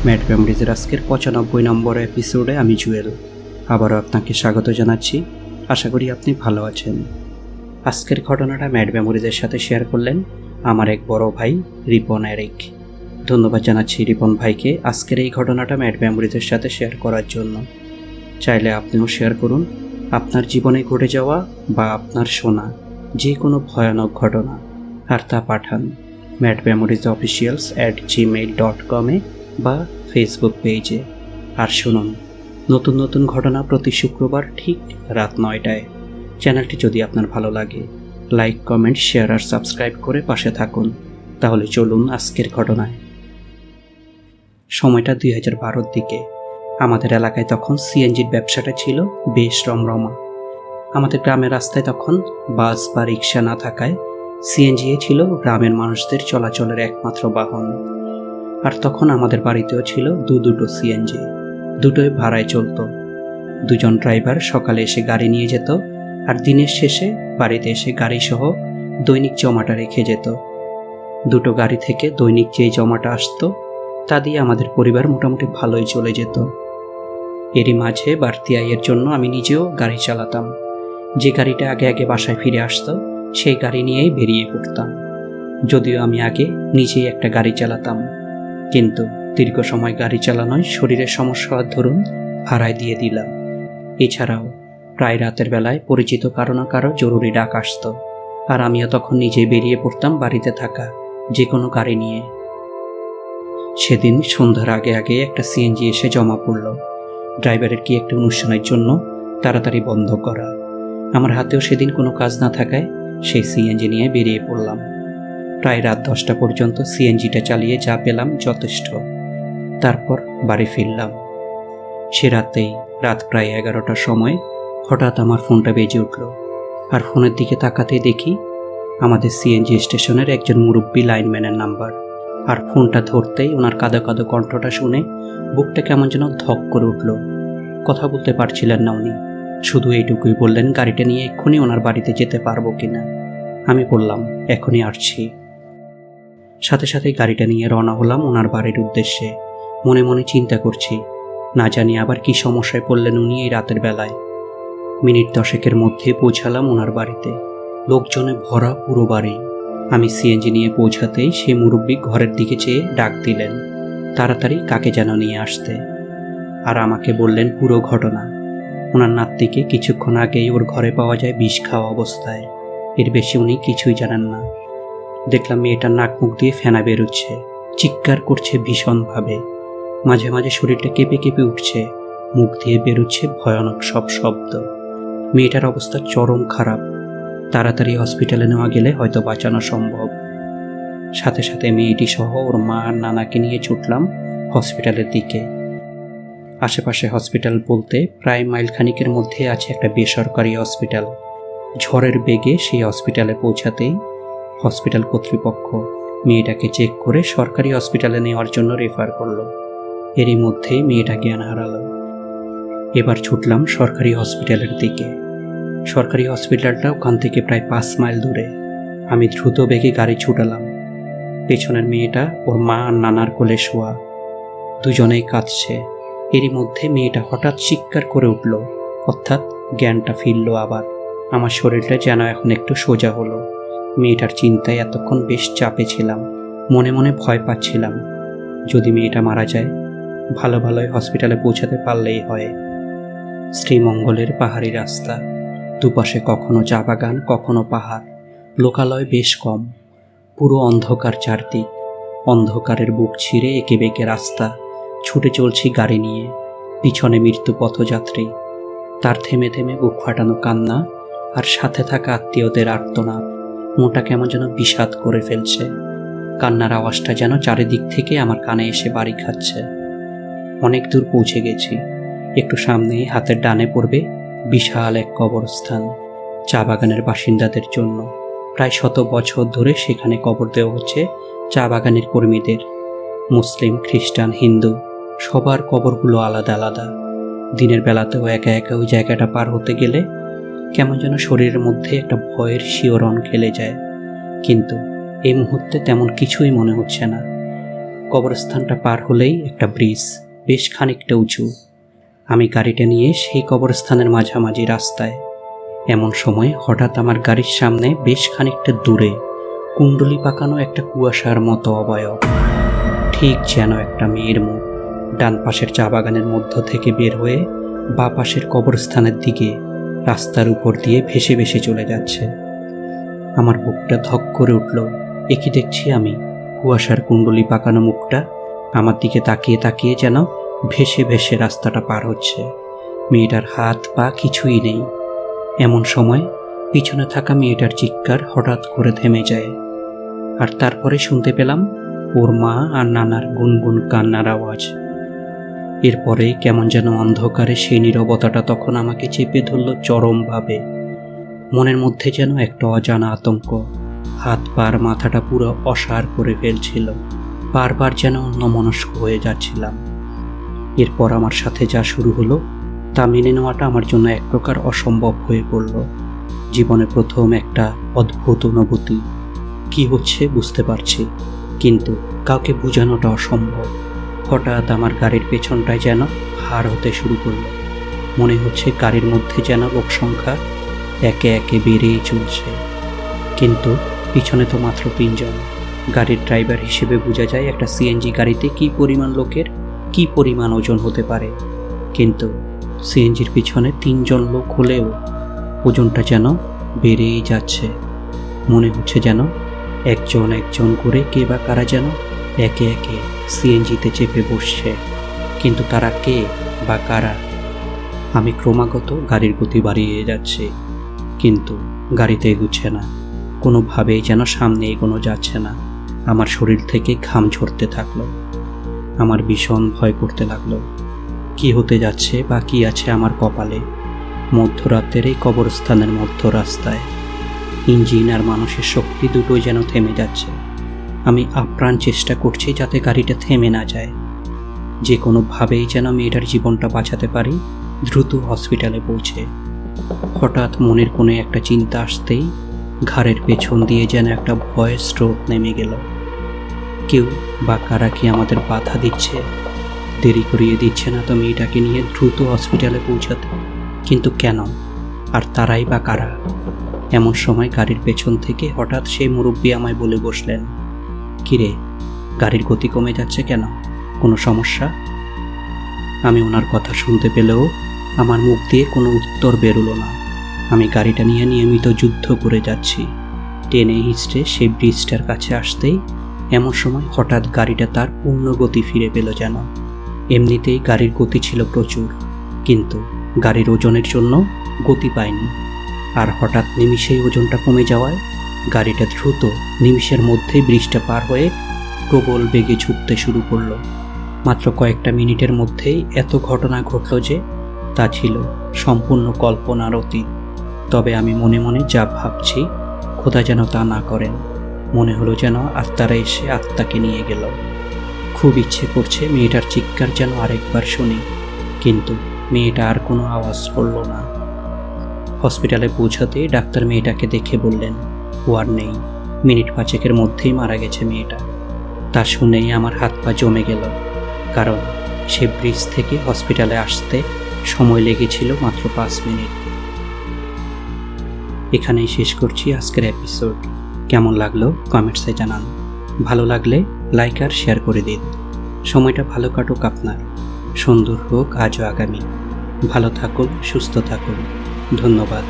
Mad মেমোরিজের আজকের 95 নম্বর এপিসোডে আমি জুয়েল আবারও আপনাকে স্বাগত জানাচ্ছি। আশা করি আপনি ভালো আছেন। আজকের ঘটনাটা ম্যাড মেমোরিজের সাথে শেয়ার করলেন আমার এক বড় ভাই রিপন এরিক। ধন্যবাদ জানাচ্ছি রিপন ভাইকে আজকের এই ঘটনাটা ম্যাড মেমোরিজের সাথে শেয়ার করার জন্য। চাইলে আপনিও শেয়ার করুন আপনার জীবনে ঘটে যাওয়া বা আপনার শোনা যে কোনো ভয়ানক ঘটনা, আর তা পাঠান madmemories@gmail.com-এ বা ফেসবুক পেজে। আর শুনুন নতুন নতুন ঘটনা প্রতি শুক্রবার ঠিক রাত 9টায়। চ্যানেলটি যদি আপনার ভালো লাগে লাইক, কমেন্ট, শেয়ার আর সাবস্ক্রাইব করে পাশে থাকুন। তাহলে চলুন আজকের ঘটনায়। সময়টা 2012-র দিকে। আমাদের এলাকায় তখন সিএনজির ব্যবসাটা ছিল বেশ রমরমা। আমাদের গ্রামের রাস্তায় তখন বাস বা রিক্সা না থাকায় সিএনজি ছিল গ্রামের মানুষদের চলাচলের একমাত্র বাহন। আর তখন আমাদের বাড়িতেও ছিল দুটো সিএনজি, দুটোই ভাড়ায় চলতো। দুজন ড্রাইভার সকালে এসে গাড়ি নিয়ে যেত আর দিনের শেষে বাড়িতে এসে গাড়ি সহ দৈনিক জমাটা রেখে যেত। দুটো গাড়ি থেকে দৈনিক যেই জমাটা আসতো তা দিয়ে আমাদের পরিবার মোটামুটি ভালোই চলে যেত। এরই মাঝে বাড়তি আয়ের জন্য আমি নিজেও গাড়ি চালাতাম। যে গাড়িটা আগে আগে বাসায় ফিরে আসতো সেই গাড়ি নিয়েই বেরিয়ে পড়তাম। যদিও আমি আগে নিজেই একটা গাড়ি চালাতাম, কিন্তু দীর্ঘ সময় গাড়ি চালানোয় শরীরের সমস্যা হওয়ার দরুন ভাড়ায় দিয়ে দিলাম। এছাড়াও প্রায় রাতের বেলায় পরিচিত কারো না কারো জরুরি ডাক আসতো, আর আমিও তখন নিজেই বেরিয়ে পড়তাম বাড়িতে থাকা যে কোনো গাড়ি নিয়ে। সেদিন সন্ধ্যার আগে আগে একটা সিএনজি এসে জমা পড়ল। ড্রাইভারের কি একটা অনুষ্ঠানের জন্য তাড়াতাড়ি বন্ধ করা। আমার হাতেও সেদিন কোনো কাজ না থাকায় সেই সিএনজি নিয়ে বেরিয়ে পড়লাম। প্রায় রাত 10টা পর্যন্ত সিএনজিটা চালিয়ে যা পেলাম যথেষ্ট। তারপর বাড়ি ফিরলাম। সে রাতেই রাত প্রায় 11টার সময় হঠাৎ আমার ফোনটা বেজে উঠল। আর ফোনের দিকে তাকাতে দেখি আমাদের সিএনজি স্টেশনের একজন মুরব্বী লাইনম্যানের নাম্বার। আর ফোনটা ধরতেই ওনার কাঁদো কাঁদো কণ্ঠটা শুনে বুকটা কেমন যেন ধক করে উঠল। কথা বলতে পারছিলেন না উনি, শুধু এইটুকুই বললেন গাড়িটা নিয়ে এক্ষুনি ওনার বাড়িতে যেতে পারবো কিনা। আমি বললাম এখনই আসছি। সাথে সাথে গাড়িটা নিয়ে রওনা হলাম ওনার বাড়ির উদ্দেশ্যে। মনে মনে চিন্তা করছি না জানি আবার কি সমস্যায় পড়লেন উনি এই রাতের বেলায়। মিনিট 10-এর মধ্যে পৌঁছালাম ওনার বাড়িতে। লোকজনে ভরা পুরো বাড়ি। আমি সিএনজি নিয়ে পৌঁছাতেই সেই মুরব্বী ঘরের দিকে চেয়ে ডাক দিলেন তাড়াতাড়ি কাকে যেন নিয়ে আসতে। আর আমাকে বললেন পুরো ঘটনা। ওনার নাতনিকে কিছুক্ষণ আগেই ওর ঘরে পাওয়া যায় বিষ খাওয়া অবস্থায়। এর বেশি উনি কিছুই জানেন না। দেখলাম মেয়েটার নাক মুখ দিয়ে ফেনা বেরোচ্ছে, চিৎকার করছে ভীষণভাবে। মাঝে মাঝে শরীরটা কেঁপে কেঁপে উঠছে, মুখ দিয়ে বেরোচ্ছে ভয়ানক সব শব্দ। মেয়েটার অবস্থা চরম খারাপ। তাড়াতাড়ি হসপিটালে নেওয়া গেলে হয়তো বাঁচানো সম্ভব। সাথে সাথে মেয়েটি সহ ওর মা আর নানাকে নিয়ে ছুটলাম হসপিটালের দিকে। আশেপাশে হসপিটাল বলতে প্রায় মাইলখানিকের মধ্যে আছে একটা বেসরকারি হসপিটাল। ঝড়ের বেগে সেই হসপিটালে পৌঁছাতেই হসপিটাল কর্তৃপক্ষ মেয়েটাকে চেক করে সরকারি হসপিটালে নেওয়ার জন্য রেফার করলো। এরই মধ্যেই মেয়েটা জ্ঞান হারালো। এবার ছুটলাম সরকারি হসপিটালের দিকে। সরকারি হসপিটালটা ওখান থেকে প্রায় 5 মাইল দূরে। আমি দ্রুত বেগে গাড়ি ছুটালাম। পেছনের মেয়েটা ওর মা আর নানার কোলে শোয়া, দুজনেই কাঁদছে। এরই মধ্যে মেয়েটা হঠাৎ চিৎকার করে উঠল, অর্থাৎ জ্ঞানটা ফিরল আবার। আমার শরীরটা যেন এখন একটু সোজা হলো। মেয়েটার চিন্তায় এতক্ষণ বেশ চাপে ছিলাম। মনে মনে ভয় পাচ্ছিলাম, যদি মেয়েটা মারা যায় ভালো ভালোই হসপিটালে পৌঁছাতে পারলেই হয়। শ্রীমঙ্গলের পাহাড়ি রাস্তা, দুপাশে কখনো চা বাগান কখনো পাহাড়, লোকালয় বেশ কম। পুরো অন্ধকার চারদিক। অন্ধকারের বুক ছিঁড়ে এঁকে বেঁকে রাস্তা, ছুটে চলছি গাড়ি নিয়ে। পিছনে মৃত্যু পথযাত্রী, তার থেমে থেমে বুক ফাটানো কান্না আর সাথে থাকা আত্মীয়দের আর্তনাদ। মনটা কেমন যেন বিষাদ করে ফেলছে। কান্নার আওয়াজটা যেন চারিদিক থেকে আমার কানে এসে বাড়ি খাচ্ছে। অনেক দূর পৌঁছে গেছি। একটু সামনেই হাতের ডানে পড়বে বিশাল এক কবরস্থান, চা বাগানের বাসিন্দাদের জন্য। প্রায় 100 বছর ধরে সেখানে কবর দেওয়া হচ্ছে চা বাগানের কর্মীদের। মুসলিম, খ্রিস্টান, হিন্দু সবার কবরগুলো আলাদা আলাদা। দিনের বেলাতেও একা একা ওই জায়গাটা পার হতে গেলে কেমন যেন শরীরের মধ্যে একটা ভয়ের শিহরণ খেলে যায়। কিন্তু এই মুহূর্তে তেমন কিছুই মনে হচ্ছে না। কবরস্থানটা পার হলেই একটা ব্রিজ, বেশ খানিকটা উঁচু। আমি গাড়িটা নিয়ে সেই কবরস্থানের মাঝামাঝি রাস্তায়। এমন সময় হঠাৎ আমার গাড়ির সামনে বেশ খানিকটা দূরে কুণ্ডলি পাকানো একটা কুয়াশার মতো অবয়ব, ঠিক যেন একটা মেয়ের মুখ, ডান পাশের চা বাগানের মধ্য থেকে বের হয়ে বা পাশের কবরস্থানের দিকে রাস্তার উপর দিয়ে ভেসে ভেসে চলে যাচ্ছে। আমার বুকটা ধক করে উঠল। একই দেখছি আমি, কুয়াশার কুণ্ডলি পাকানো মুখটা আমার দিকে তাকিয়ে তাকিয়ে যেন ভেসে ভেসে রাস্তাটা পার হচ্ছে। মেয়েটার হাত পা কিছুই নেই। এমন সময় পিছনে থাকা মেয়েটার চিৎকার হঠাৎ করে থেমে যায়, আর তারপরে শুনতে পেলাম ওর মা আর নানার গুনগুন কান্নার আওয়াজ। এরপরে কেমন যেন অন্ধকারে সেই নীরবতাটা তখন আমাকে চেপে ধরল চরমভাবে। মনের মধ্যে যেন একটা অজানা আতঙ্ক, হাত পার মাথাটা পুরো অসাড় করে ফেলছিল। বারবার যেন অন্যমনস্ক হয়ে যাচ্ছিলাম। এরপর আমার সাথে যা শুরু হলো তা মেনে নেওয়াটা আমার জন্য এক প্রকার অসম্ভব হয়ে পড়ল। জীবনে প্রথম একটা অদ্ভুত অনুভূতি। কি হচ্ছে বুঝতে পারছি, কিন্তু কাউকে বোঝানোটা অসম্ভব। হঠাৎ আমার গাড়ির পেছনটায় যেন হার হতে শুরু করলো। মনে হচ্ছে গাড়ির মধ্যে যেন লোক সংখ্যা একে একে বেড়েই চলছে, কিন্তু পিছনে তো মাত্র 3 জন। গাড়ির ড্রাইভার হিসেবে বোঝা যায় একটা সিএনজি গাড়িতে কি পরিমাণ লোকের কি পরিমাণ ওজন হতে পারে, কিন্তু সিএনজির পিছনে 3 জন লোক হলেও ওজনটা যেন বেড়েই যাচ্ছে। মনে হচ্ছে যেন একজন একজন করে কে বা কারা যেন একে একে সিএনজিতে চেপে বসছে, কিন্তু তারা কে বা কারা? আমি ক্রমাগত গাড়ির গতি বাড়িয়ে যাচ্ছি, কিন্তু গাড়িতে এগুচ্ছে না। কোনোভাবেই যেন সামনে এগোনো যাচ্ছে না। আমার শরীর থেকে ঘাম ঝরতে থাকলো। আমার ভীষণ ভয় করতে লাগলো। কি হতে যাচ্ছে বা কি আছে আমার কপালে। মধ্যরাতের এই কবরস্থানের মধ্য রাস্তায় ইঞ্জিন আর মানুষের শক্তি দুটোই যেন থেমে যাচ্ছে। আমি আপ্রাণ চেষ্টা করছি যাতে গাড়িটা থেমে না যায়। যে কোনোভাবেই যেন মেয়েটার জীবনটা বাঁচাতে পারি, দ্রুত হসপিটালে পৌঁছে। হঠাৎ মনের কোণে একটা চিন্তা আসতেই ঘাড়ের পেছন দিয়ে যেন একটা ভয়ের স্রোত নেমে গেল। কেউ বা কারা কি আমাদের বাধা দিচ্ছে? দেরি করিয়ে দিচ্ছে না তো মেয়েটাকে নিয়ে দ্রুত হসপিটালে পৌঁছাতে? কিন্তু কেন? আর তারাই বা কারা? এমন সময় গাড়ির পেছন থেকে হঠাৎ সেই মুরব্বী আমায় বলে বসলেন, কিরে, গাড়ির গতি কমে যাচ্ছে কেন? কোনো সমস্যা? আমি ওনার কথা শুনতে পেলেও আমার মুখ দিয়ে কোনো উত্তর বেরোলো না। আমি গাড়িটা নিয়ে নিয়মিত যুদ্ধ করে যাচ্ছি। টেনে হিঁচড়ে সেই ব্রিজটার কাছে আসতেই এমন সময় হঠাৎ গাড়িটা তার পূর্ণ গতি ফিরে পেল যেন। এমনিতেই গাড়ির গতি ছিল প্রচুর, কিন্তু গাড়ির ওজনের জন্য গতি পায়নি। আর হঠাৎ নিমিষেই ওজনটা কমে যাওয়ায় গাড়িটা দ্রুত নিমিষের মধ্যেই ব্রিজটা পার হয়ে প্রবল বেগে ছুটতে শুরু করলো। মাত্র কয়েকটা মিনিটের মধ্যেই এত ঘটনা ঘটল যে তা ছিল সম্পূর্ণ কল্পনার অতীত। তবে আমি মনে মনে যা ভাবছি, খোদা যেন তা না করেন। মনে হলো যেন আত্মারা এসে আত্মাকে নিয়ে গেল। খুব ইচ্ছে করছে মেয়েটার চিৎকার যেন আরেকবার শুনি, কিন্তু মেয়েটা আর কোনো আওয়াজ করল না। হসপিটালে পৌঁছাতে ডাক্তার মেয়েটাকে দেখে বললেন, ও আর নেই, মিনিট 5 মধ্যেই মারা গেছে মেয়েটা। তা শুনেই আমার হাত পা জমে গেল, কারণ সে ব্রিজ থেকে হসপিটালে আসতে সময় লেগেছিল মাত্র 5 মিনিট। এখানেই শেষ করছি আজকের এপিসোড। কেমন লাগলো কমেন্টসে জানান। ভালো লাগলে লাইক আর শেয়ার করে দিন। সময়টা ভালো কাটুক আপনার, সুন্দর হোক আজও আগামী। ভালো থাকুন, সুস্থ থাকুন। ধন্যবাদ।